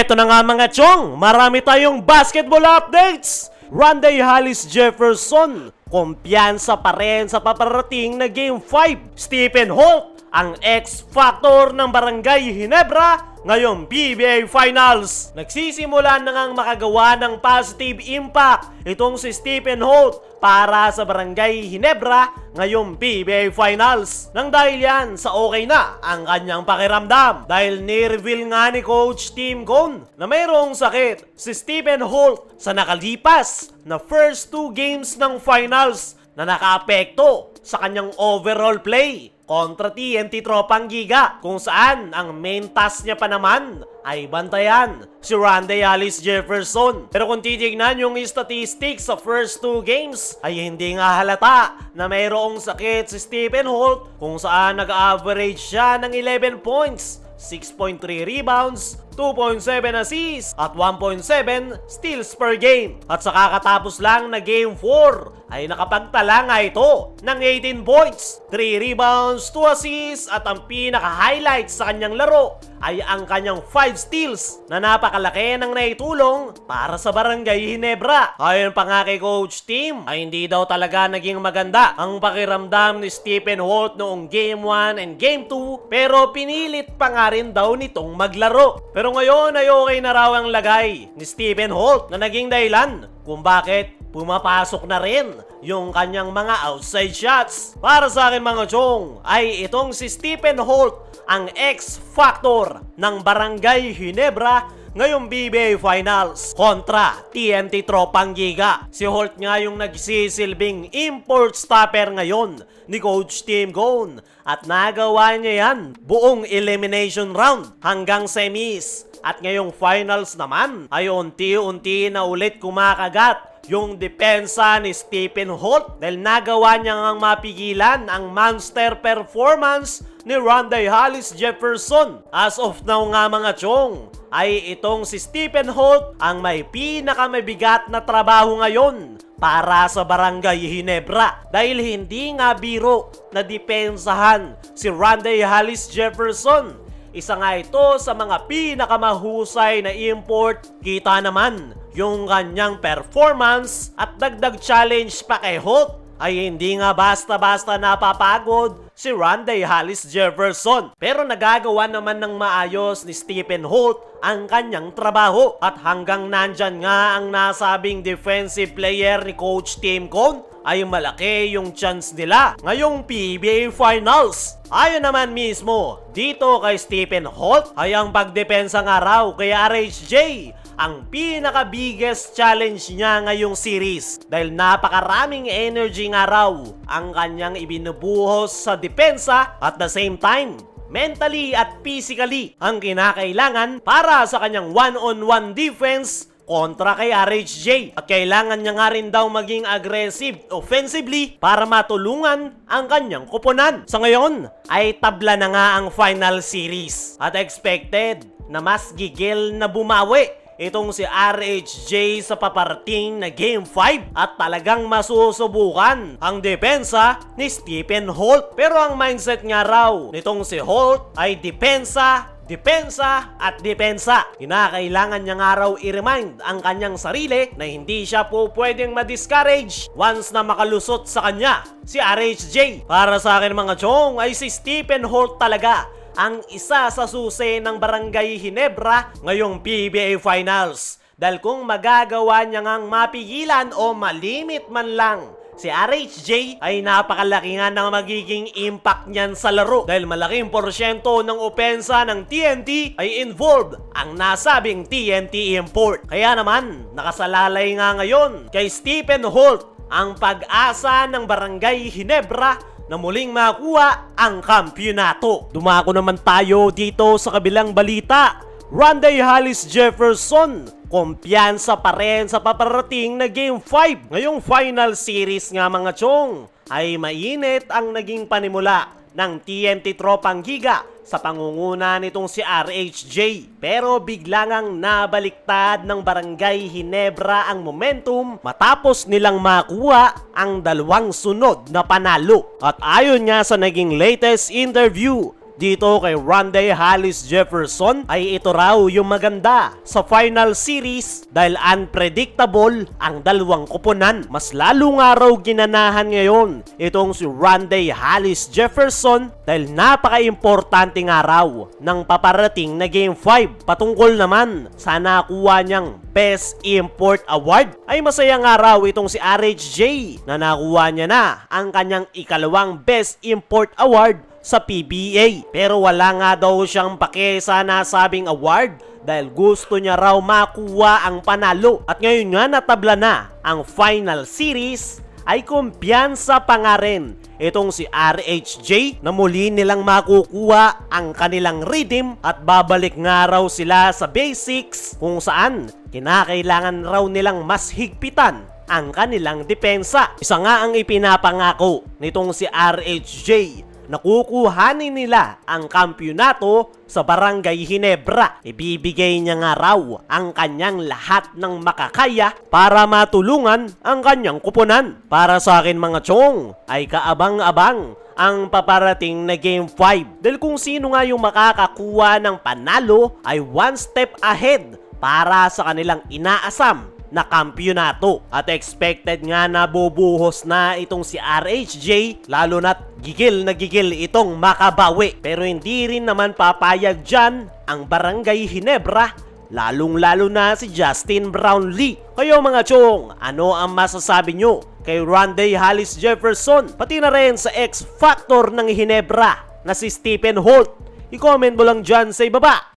Eto na nga mga chong, marami tayong basketball updates! Rondae Hollis Jefferson, kumpiyansa pa rin sa paparating na Game 5. Stephen Holt, ang X-Factor ng Barangay Ginebra ngayong PBA Finals. Nagsisimula na ngang makagawa ng positive impact itong si Stephen Holt para sa Barangay Ginebra ngayong PBA Finals. Nang dahil yan sa okay na ang kanyang pakiramdam dahil ni-reveal nga ni Coach Tim Cone na mayroong sakit si Stephen Holt sa nakalipas na first 2 games ng finals na nakaapekto sa kanyang overall play kontra TNT Tropang Giga, kung saan ang main task niya pa naman ay bantayan si Rondae Hollis Jefferson. Pero kung titignan yung statistics sa first 2 games ay hindi nga halata na mayroong sakit si Stephen Holt, kung saan nag-average siya ng 11 points, 6.3 rebounds, 2.7 assists at 1.7 steals per game. At sa kakatapos lang na Game 4 ay nakapagtala nga ito ng 18 points, 3 rebounds, 2 assists at ang pinaka-highlight sa kanyang laro ay ang kanyang 5 steals na napakalaki ng naitulong para sa Barangay Ginebra. Ayon pa nga kay Coach Tim ay hindi daw talaga naging maganda ang pakiramdam ni Stephen Holt noong Game 1 and Game 2, pero pinilit pa nga rin daw nitong maglaro. Pero ngayon ay okay na raw ang lagay ni Stephen Holt na naging dahilan kung bakit pumapasok na rin yung kanyang mga outside shots. Para sa akin mga chong ay itong si Stephen Holt ang X-Factor ng Barangay Ginebra ngayong PBA Finals kontra TNT Tropang Giga. Si Holt nga yung nagsisilbing import stopper ngayon ni Coach Tim Cone at nagawa niya yan buong elimination round hanggang semis. At ngayong finals naman ay unti-unti na ulit kumakagat yung depensa ni Stephen Holt dahil nagawa niya ngang mapigilan ang monster performance ni Rondae Hollis Jefferson. As of now nga mga chong ay itong si Stephen Holt ang may pinakamabigat na trabaho ngayon para sa Barangay Ginebra dahil hindi nga biro na depensahan si Rondae Hollis Jefferson. Isa nga ito sa mga pinakamahusay na import. Kita naman yung kanyang performance at dagdag challenge pa kay Holt ay hindi nga basta-basta napapagod si Rondae Hollis Jefferson. Pero nagagawa naman ng maayos ni Stephen Holt ang kanyang trabaho at hanggang nandyan nga ang nasabing defensive player ni Coach Tim Cone ay malaki yung chance nila ngayong PBA Finals. Ayon naman mismo dito kay Stephen Holt ay ang pagdepensa nga raw kay RHJ ang pinaka-biggest challenge niya ngayong series dahil napakaraming energy nga raw ang kanyang ibinubuhos sa depensa at the same time mentally at physically ang kinakailangan para sa kanyang one-on-one defense kontra kay RHJ. At kailangan niya nga rin daw maging aggressive offensively para matulungan ang kanyang koponan. Sa ngayon ay tabla na nga ang final series at expected na mas gigil na bumawi itong si RHJ sa paparating na Game 5 at talagang masusubukan ang depensa ni Stephen Holt. Pero ang mindset nga raw nitong si Holt ay depensa at depensa. Kinakailangan niya nga raw i-remind ang kanyang sarili na hindi siya po pwedeng ma-discourage once na makalusot sa kanya si RHJ. Para sa akin mga chong ay si Stephen Holt talaga ang isa sa susi ng Barangay Ginebra ngayong PBA Finals. Dahil kung magagawa niya ngang mapigilan o malimit man lang si RHJ ay napakalaki nga ng magiging impact niyan sa laro dahil malaking porsyento ng opensa ng TNT ay involved ang nasabing TNT import. Kaya naman nakasalalay nga ngayon kay Stephen Holt ang pag-asa ng Barangay Ginebra na muling makuha ang kampyonato. Dumako naman tayo dito sa kabilang balita. Rondae Hollis Jefferson, kumpiyansa pa rin sa paparating na Game 5. Ngayong final series nga mga chong ay mainit ang naging panimula ng TNT Tropang Giga sa pangunguna nitong si RHJ. Pero bigla ngang nabaliktad ng Barangay Ginebra ang momentum matapos nilang makuha ang 2 sunod na panalo. At ayon nga sa naging latest interview dito kay Rondae Hollis Jefferson ay ito raw yung maganda sa final series dahil unpredictable ang dalawang koponan. Mas lalo nga raw ginanahan ngayon itong si Rondae Hollis Jefferson dahil napaka-importante nga raw ng paparating na Game 5. Patungkol naman sa nakuha niyang Best Import Award ay masaya nga raw itong si RHJ na nakuha niya na ang kanyang ikalawang Best Import Award sa PBA. Pero wala nga daw siyang pake sa nasabing award dahil gusto niya raw makuha ang panalo. At ngayon nga natabla na ang final series ay kumpiyansa pa nga rin itong si RHJ na muli nilang makukuha ang kanilang rhythm at babalik nga raw sila sa basics kung saan kinakailangan raw nilang mas higpitan ang kanilang depensa. Isa nga ang ipinapangako nitong si RHJ na kukuhanin nila ang kampyonato sa Barangay Ginebra. Ibibigay niya nga raw ang kanyang lahat ng makakaya para matulungan ang kanyang kuponan. Para sa akin mga chong, ay kaabang-abang ang paparating na Game 5. Dahil kung sino nga yung makakakuha ng panalo ay one step ahead para sa kanilang inaasam na kampyonato. At expected nga na bubuhos na itong si RHJ, lalo na't gigil na gigil itong makabawi. Pero hindi rin naman papayag dyan ang Barangay Ginebra, lalong-lalo na si Justin Brownlee. Kayo mga chong, ano ang masasabi nyo kay Rondae Hollis Jefferson, pati na rin sa X-Factor ng Ginebra na si Stephen Holt? I-comment mo lang dyan sa ibaba.